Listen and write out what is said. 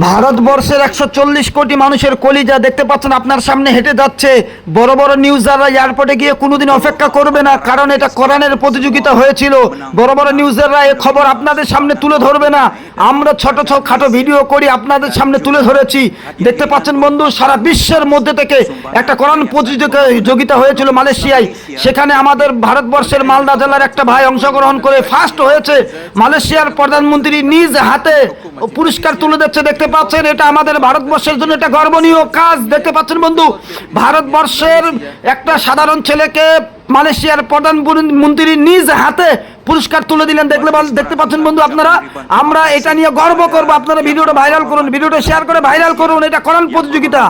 ভারতবর্ষের 140 কোটি মানুষের কলিজা দেখতে পাচ্ছেন আপনার সামনে হেঁটে যাচ্ছে। বড় বড় নিউজাররা এয়ারপোর্টে গিয়ে কোনোদিন অপেক্ষা করবে না, কারণ এটা কোরআনের প্রতিযোগিতা হয়েছিল। বড় বড় নিউজাররা এই খবর আপনাদের সামনে তুলে ধরবে না। আমরা ছোট ছোট খাটো ভিডিও করি আপনাদের সামনে তুলে ধরেছি। দেখতে পাচ্ছেন বন্ধু, সারা বিশ্বের মধ্যে থেকে একটা কোরআন প্রতিযোগিতা হয়েছিল মালয়েশিয়ায়। সেখানে আমাদের ভারতবর্ষের মালদা জেলার একটা ভাই অংশগ্রহণ করে ফার্স্ট হয়েছে। মালয়েশিয়ার প্রধানমন্ত্রী নিজ হাতে পুরস্কার তুলে দিচ্ছে। দেখতে পাচ্ছেন, এটা আমাদের ভারতবর্ষের জন্য একটা গর্বনীয় কাজ। দেখতে পাচ্ছেন বন্ধু, ভারতবর্ষের একটা সাধারণ ছেলেকে মালয়েশিয়ার প্রধানমন্ত্রী নিজ হাতে পুরস্কার তুলে দিলেন। দেখতে পাচ্ছেন বন্ধু আপনারা, আমরা এটা নিয়ে গর্ব করব। আপনারা ভিডিওটা ভাইরাল করুন, ভিডিওটা শেয়ার করে ভাইরাল করুন। এটা কোরআন প্রতিযোগিতা।